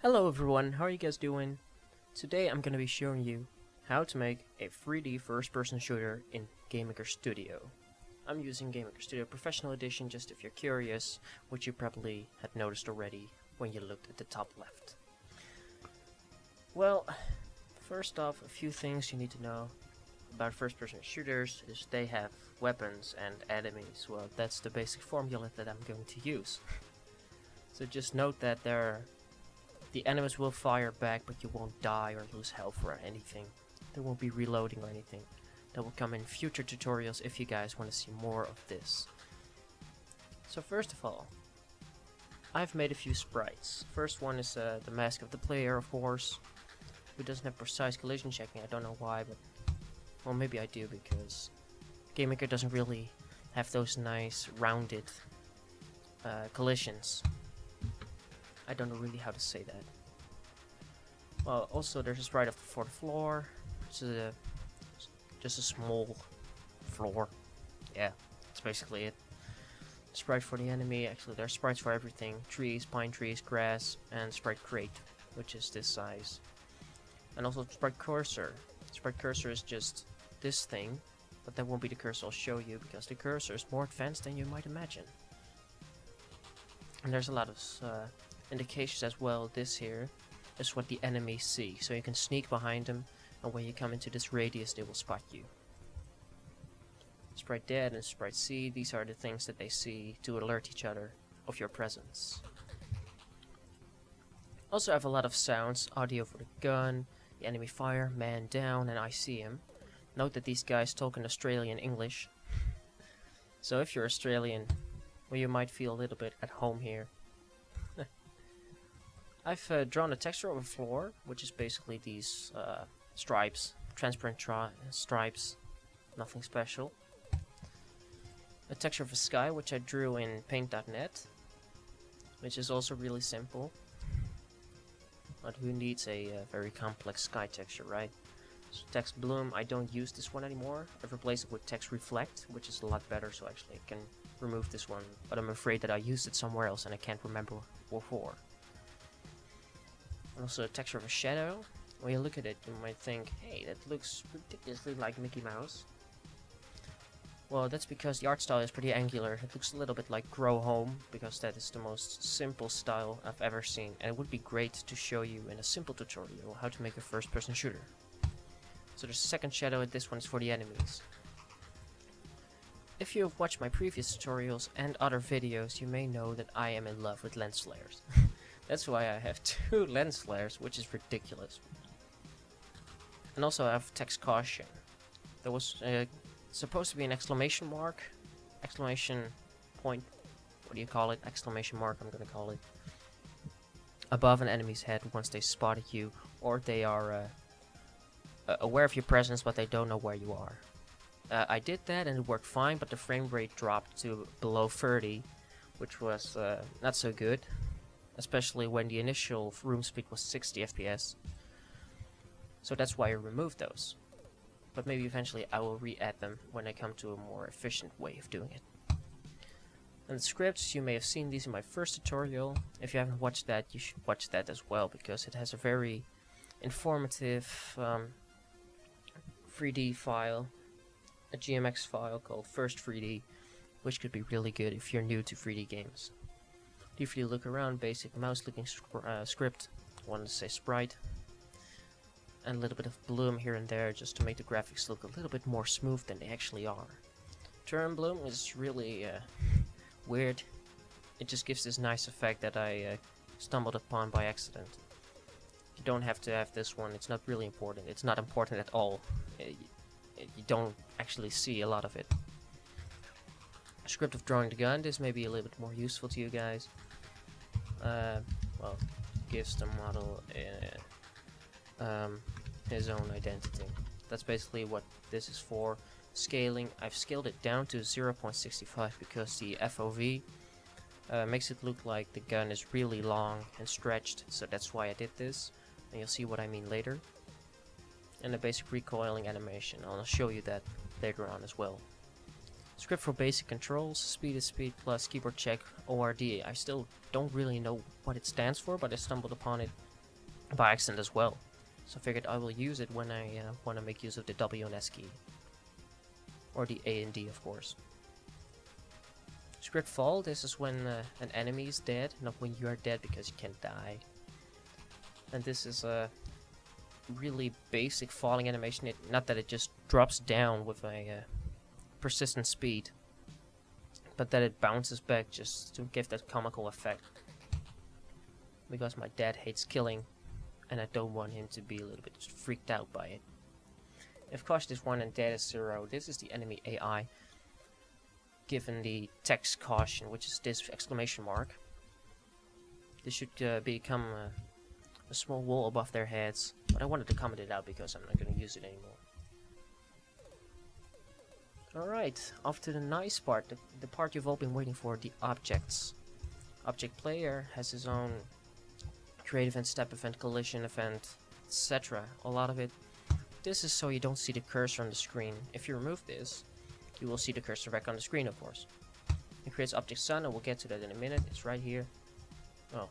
Hello everyone, how are you guys doing? Today I'm gonna be showing you how to make a 3D first-person shooter in GMX Studio. I'm using GMX Studio Professional Edition just if you're curious, which you probably had noticed already when you looked at the top left. Well, first off, a few things you need to know about first-person shooters is they have weapons and enemies. Well, that's the basic formula that I'm going to use. So just note that the enemies will fire back, but you won't die or lose health or anything. There won't be reloading or anything. That will come in future tutorials if you guys want to see more of this. So first of all, I've made a few sprites. First one is the mask of the player, of course, who doesn't have precise collision checking. I don't know why, but well, maybe I do because GameMaker doesn't really have those nice rounded collisions. I don't know really how to say that. Well, also there's a sprite for the floor. It's just a small floor. Yeah, that's basically it. Sprite for the enemy. Actually, there's sprites for everything: trees, pine trees, grass, and sprite crate, which is this size. And also sprite cursor. Sprite cursor is just this thing, but that won't be the cursor I'll show you because the cursor is more advanced than you might imagine. And there's a lot of indications as well. This here is what the enemies see, so you can sneak behind them, and when you come into this radius they will spot you. Sprite dead and sprite C, these are the things that they see to alert each other of your presence. Also have a lot of sounds: audio for the gun, the enemy fire, man down, and I see him. Note that these guys talk in Australian English, so if you're Australian, well, you might feel a little bit at home here. I've drawn a texture of a floor, which is basically these stripes, transparent stripes, nothing special. A texture of a sky, which I drew in paint.net, which is also really simple. But who needs a very complex sky texture, right? So text bloom, I don't use this one anymore. I've replaced it with text reflect, which is a lot better, so actually I can remove this one. But I'm afraid that I used it somewhere else and I can't remember before. And also a texture of a shadow. When you look at it, you might think, hey, that looks ridiculously like Mickey Mouse. Well, that's because the art style is pretty angular. It looks a little bit like Grow Home, because that is the most simple style I've ever seen. And it would be great to show you in a simple tutorial how to make a first-person shooter. So there's a second shadow, and this one is for the enemies. If you have watched my previous tutorials and other videos, you may know that I am in love with lens flares. That's why I have 2 lens flares, which is ridiculous. And also I have text caution. There was supposed to be an exclamation mark, exclamation point, what do you call it? Exclamation mark, I'm gonna call it, above an enemy's head once they spotted you, or they are aware of your presence but they don't know where you are. I did that and it worked fine, but the frame rate dropped to below 30, which was not so good. Especially when the initial room speed was 60 FPS. So that's why I removed those. But maybe eventually I will re-add them when I come to a more efficient way of doing it. And the scripts, you may have seen these in my first tutorial. If you haven't watched that, you should watch that as well, because it has a very informative 3D file, a GMX file called First 3D, which could be really good if you're new to 3D games. If you look around, basic mouse looking script, I wanted to say sprite, and a little bit of bloom here and there just to make the graphics look a little bit more smooth than they actually are. Turn bloom is really weird. It just gives this nice effect that I stumbled upon by accident. You don't have to have this one, it's not really important. It's not important at all. You don't actually see a lot of it. Script of drawing the gun, this may be a little bit more useful to you guys. Well, gives the model his own identity. That's basically what this is for. Scaling, I've scaled it down to 0.65 because the FOV makes it look like the gun is really long and stretched, so that's why I did this, and you'll see what I mean later. And the basic recoiling animation, I'll show you that later on as well. Script for basic controls, speed is speed plus keyboard check ORD. I still don't really know what it stands for, but I stumbled upon it by accident as well. So I figured I will use it when I want to make use of the W and S key. Or the A and D, of course. Script fall, this is when an enemy is dead, not when you are dead because you can't die. And this is a really basic falling animation. Not that it just drops down with a persistent speed, but that it bounces back just to give that comical effect. Because my dad hates killing, and I don't want him to be a little bit freaked out by it. If cost is 1 and dad is 0, this is the enemy AI. Given the text caution, which is this exclamation mark, this should become a small wall above their heads. But I wanted to comment it out because I'm not going to use it anymore. Alright, off to the nice part, the part you've all been waiting for, the objects. Object player has his own create event, step event, collision event, etc. A lot of it. This is so you don't see the cursor on the screen. If you remove this, you will see the cursor back on the screen, of course. It creates object sun, and we'll get to that in a minute. It's right here. Oh,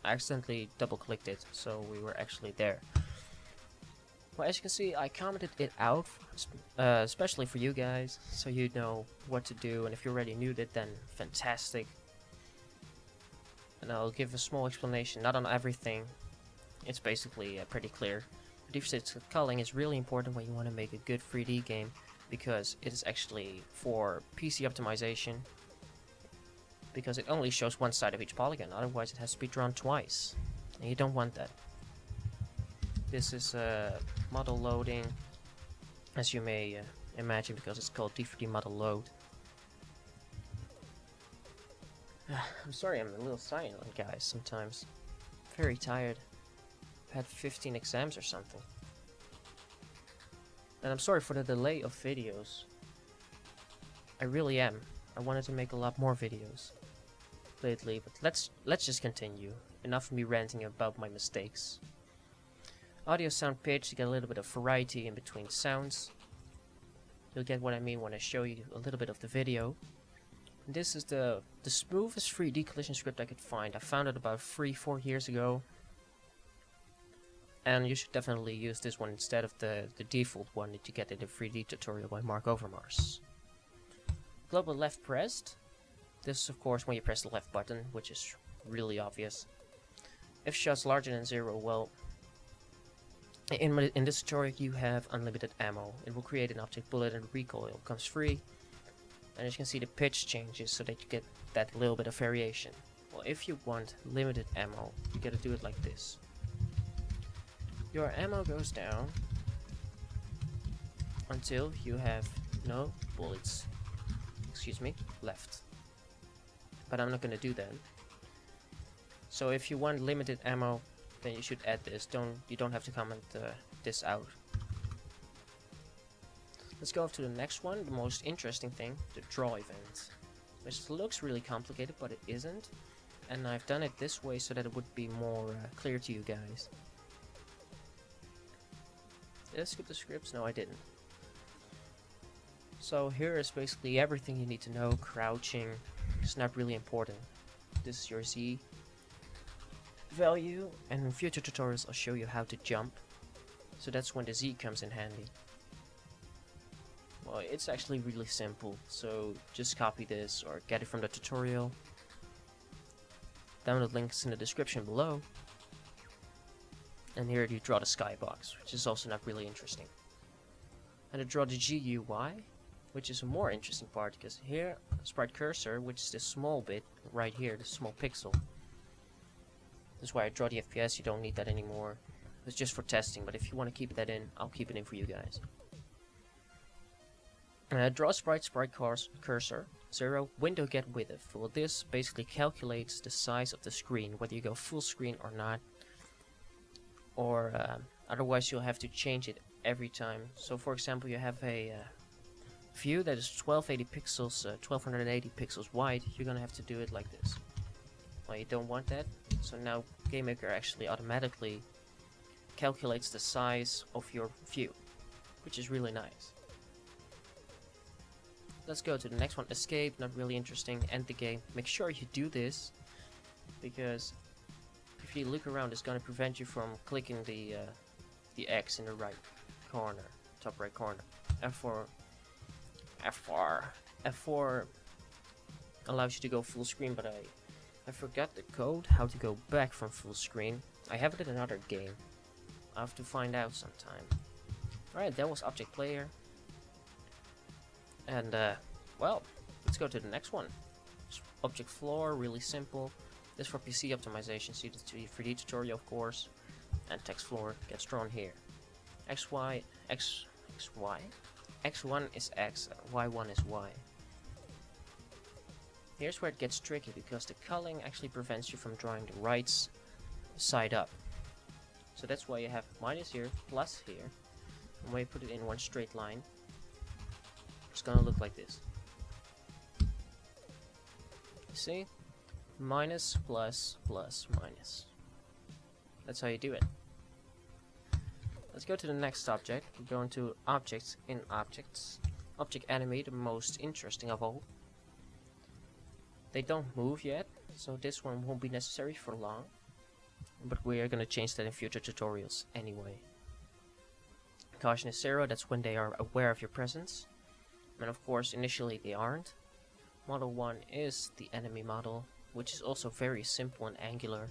I accidentally double clicked it, so we were actually there. Well, as you can see, I commented it out, especially for you guys, so you know what to do, and if you already knew that, then fantastic. And I'll give a small explanation, not on everything. It's basically pretty clear. Deficit culling is really important when you want to make a good 3D game, because it is actually for PC optimization, because it only shows one side of each polygon, otherwise it has to be drawn twice, and you don't want that. This is model loading, as you may imagine, because it's called D3D model load. I'm sorry, I'm a little silent, guys, sometimes. Very tired. I've had 15 exams or something. And I'm sorry for the delay of videos. I really am. I wanted to make a lot more videos lately, but let's just continue. Enough of me ranting about my mistakes. Audio, sound, pitch, to get a little bit of variety in between sounds. You'll get what I mean when I show you a little bit of the video. And this is the smoothest 3D collision script I could find. I found it about 3-4 years ago. And you should definitely use this one instead of the default one that you get in the 3D tutorial by Mark Overmars. Global left pressed. This is of course when you press the left button, which is really obvious. If shots larger than 0, well, in this tutorial you have unlimited ammo. It will create an object bullet and recoil comes free. And as you can see, the pitch changes so that you get that little bit of variation. Well, if you want limited ammo, you gotta do it like this. Your ammo goes down until you have no bullets, left. But I'm not gonna do that. So if you want limited ammo, then you should add this. You don't have to comment this out. Let's go off to the next one, the most interesting thing, the draw event. Which looks really complicated, but it isn't. And I've done it this way so that it would be more clear to you guys. Did I skip the scripts? No, I didn't. So here is basically everything you need to know. Crouching is not really important. This is your Z value, and in future tutorials I'll show you how to jump. So that's when the Z comes in handy. Well, it's actually really simple, so just copy this or get it from the tutorial. Download links in the description below. And here you draw the skybox, which is also not really interesting. And I draw the GUI, which is a more interesting part, because here, sprite cursor, which is this small bit right here, the small pixel. That's why I draw the FPS, you don't need that anymore. It's just for testing, but if you want to keep that in, I'll keep it in for you guys. Draw sprite cursor, 0, window get width. Well, this basically calculates the size of the screen, whether you go full screen or not. Or otherwise you'll have to change it every time. So for example, you have a view that is 1280 pixels, 1280 pixels wide. You're gonna have to do it like this. Well, you don't want that, so now GameMaker actually automatically calculates the size of your view, which is really nice. Let's go to the next one. Escape, not really interesting. End the game. Make sure you do this, because if if you look around, it's gonna prevent you from clicking the X in the right corner, top right corner. F4 allows you to go full screen, but I forgot the code how to go back from full screen. I have it in another game. I have to find out sometime. Alright, that was object player. And well, let's go to the next one. Object floor, really simple. This for PC optimization, see the 3D tutorial of course. And text floor gets drawn here. XY, XY? X1 is X, Y1 is Y. Here's where it gets tricky, because the culling actually prevents you from drawing the right side up. So that's why you have minus here, plus here. And when you put it in one straight line, it's gonna look like this. You see? Minus, plus, plus, minus. That's how you do it. Let's go to the next object. We're going to objects in objects. Object enemy, the most interesting of all. They don't move yet, so this one won't be necessary for long. But we are going to change that in future tutorials anyway. Caution is 0, that's when they are aware of your presence. And of course, initially they aren't. Model 1 is the enemy model, which is also very simple and angular.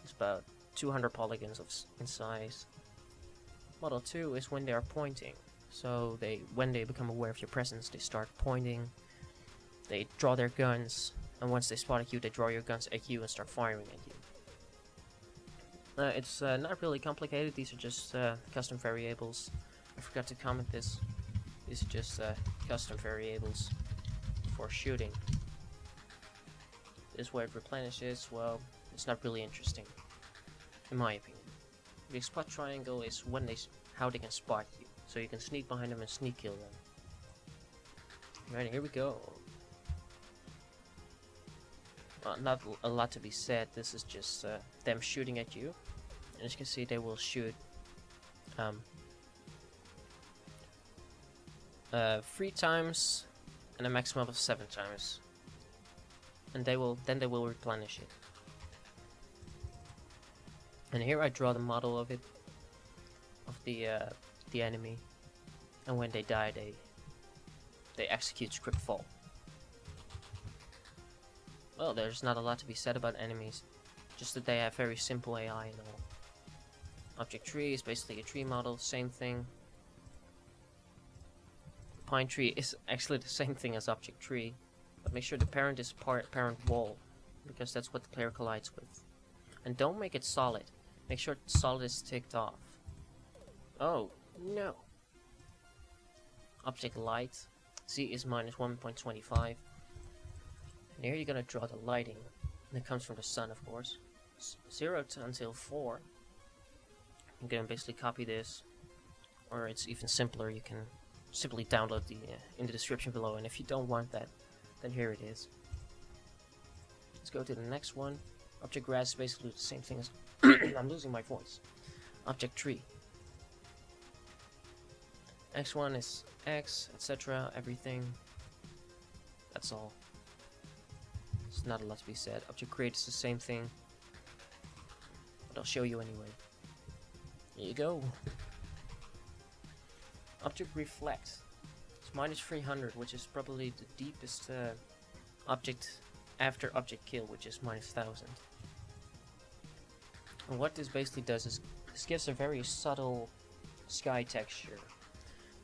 It's about 200 polygons in size. Model 2 is when they are pointing. So when they become aware of your presence, they start pointing. They draw their guns, and once they spot you, they draw your guns at you and start firing at you. It's not really complicated. These are just custom variables. I forgot to comment this. These are just custom variables for shooting. This way it replenishes. Well, it's not really interesting, in my opinion. The spot triangle is how they can spot you, so you can sneak behind them and sneak kill them. Right, here we go. Not a lot to be said. This is just them shooting at you. And as you can see, they will shoot 3 times and a maximum of 7 times. And then they will replenish it. And here I draw the model of it, of the enemy. And when they die, they execute script fall. Well, there's not a lot to be said about enemies, just that they have very simple AI and all. Object tree is basically a tree model, same thing. Pine tree is actually the same thing as object tree, but make sure the parent is parent wall, because that's what the player collides with. And don't make it solid. Make sure solid is ticked off. Oh, no. Object light, Z is minus 1.25. And here you're gonna draw the lighting, and it comes from the sun, of course. 0 until 4. I'm gonna basically copy this, or it's even simpler. You can simply download the in the description below. And if you don't want that, then here it is. Let's go to the next one. Object grass is basically the same thing as I'm losing my voice. Object tree. X1 is X, etc. Everything. That's all. There's not a lot to be said. Object create is the same thing, but I'll show you anyway. Here you go. Object reflect. It's minus 300, which is probably the deepest object after object kill, which is minus 1000. And what this basically does is this gives a very subtle sky texture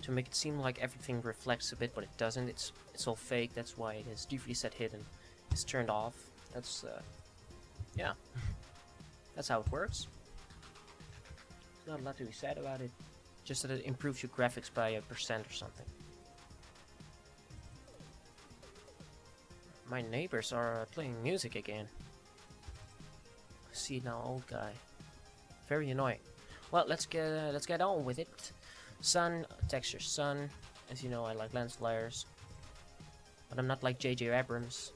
to make it seem like everything reflects a bit, but it doesn't. It's all fake. That's why it is deeply set hidden. It's turned off. That's yeah. That's how it works. There's not a lot to be said about it. Just that it improves your graphics by 1% or something. My neighbors are playing music again. See now, old guy. Very annoying. Well, let's get on with it. Sun texture, sun. As you know, I like lens flares, but I'm not like J.J. Abrams.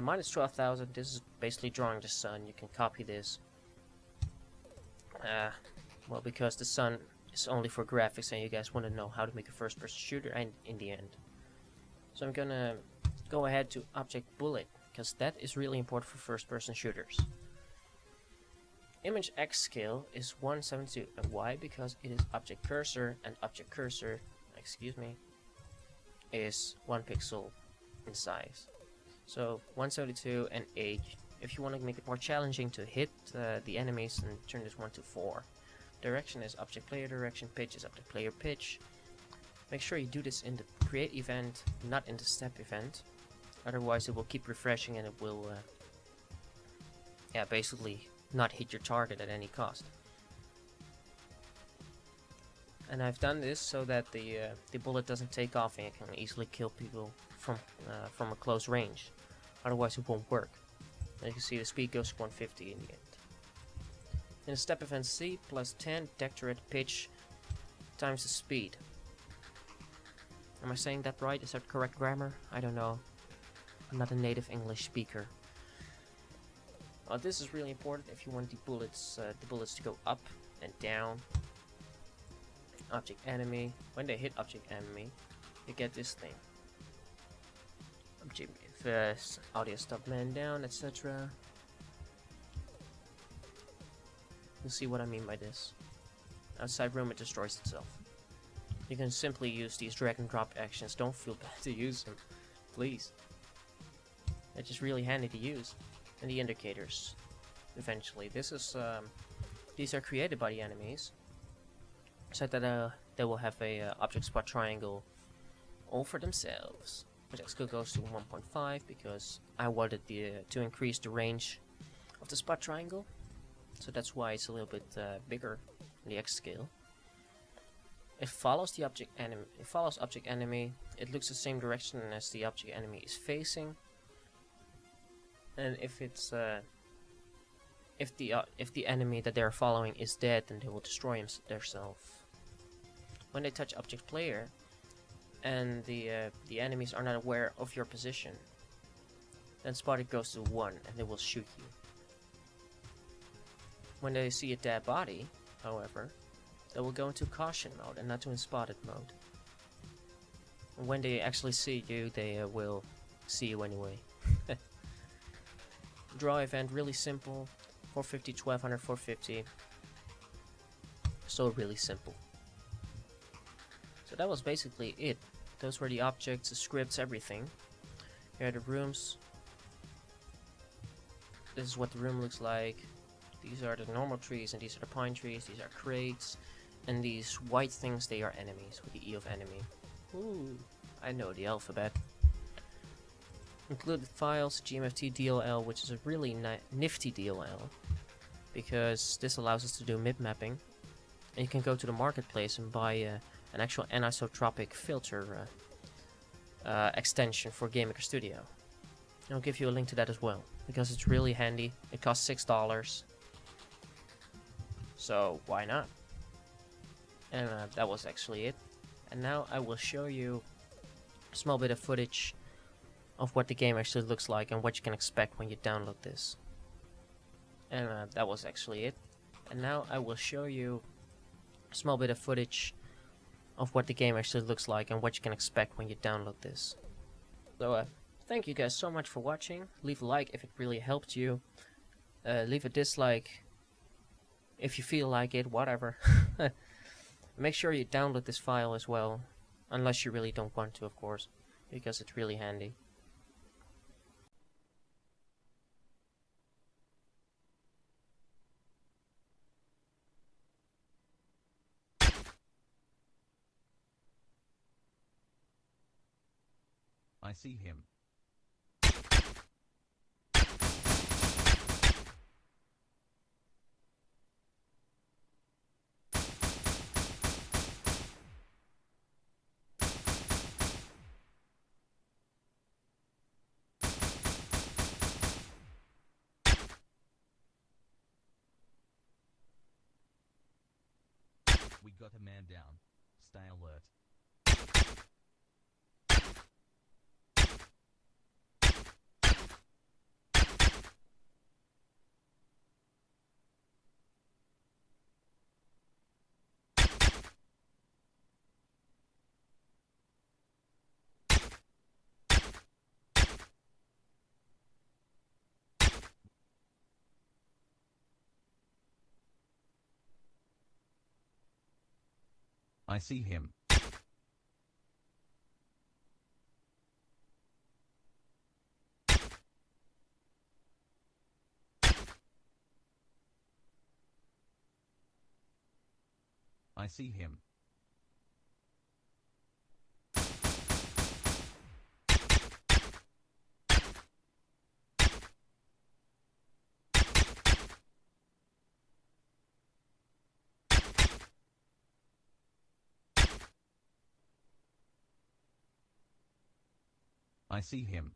Minus 12,000. This is basically drawing the sun. You can copy this. Well, because the sun is only for graphics, and you guys want to know how to make a first-person shooter, and in the end. So I'm gonna go ahead to object bullet. because that is really important for first-person shooters. Image X scale is 172, and why? Because it is object cursor, and object cursor, excuse me, is 1 pixel in size. So 172 and 8. If you want to make it more challenging to hit the enemies, then turn this 1 to 4. Direction is object player direction, pitch is object player pitch. Make sure you do this in the create event, not in the step event. Otherwise it will keep refreshing and it will basically not hit your target at any cost. And I've done this so that the bullet doesn't take off and it can easily kill people from a close range. Otherwise it won't work. As you can see, the speed goes to 150 in the end. In the step event C, plus 10 detectorate pitch times the speed. Am I saying that right? Is that correct grammar? I don't know. I'm not a native English speaker. This is really important if you want the bullets to go up and down. Object enemy. When they hit object enemy, you get this thing. Audio stop man down, etc. You'll see what I mean by this. Outside room, it destroys itself. You can simply use these drag and drop actions. Don't feel bad to use them, please. They're just really handy to use. And the indicators. Eventually, this is these are created by the enemies, so that they will have a object spot triangle all for themselves. Which skill goes to 1.5 because I wanted to increase the range of the spot triangle, so that's why it's a little bit bigger in the X scale. It follows the object enemy. It follows object enemy. It looks the same direction as the object enemy is facing. And if it's if the enemy that they're following is dead, then they will destroy themselves. When they touch object player, and the enemies are not aware of your position, then spotted goes to 1, and they will shoot you. When they see a dead body, however, they will go into caution mode and not to in spotted mode. And when they actually see you, they will see you anyway. Draw event, really simple. 450, 1200, 450. So really simple. So that was basically it. Those were the objects, the scripts, everything. Here are the rooms. This is what the room looks like. These are the normal trees, and these are the pine trees. These are crates. And these white things, they are enemies, with the E of enemy. Ooh, I know the alphabet. Included files, GMFT DLL, which is a really nifty DLL. Because this allows us to do mip mapping. And you can go to the marketplace and buy an actual anisotropic filter extension for GMX Studio. I'll give you a link to that as well, because it's really handy. It costs $6. So why not? And that was actually it. And now I will show you a small bit of footage of what the game actually looks like and what you can expect when you download this. And that was actually it. And now I will show you a small bit of footage of what the game actually looks like and what you can expect when you download this. So thank you guys so much for watching. Leave a like if it really helped you. Leave a dislike if you feel like it, whatever. Make sure you download this file as well, unless you really don't want to, of course, because it's really handy. I see him. We got a man down. Stay alert. I see him. I see him. I see him.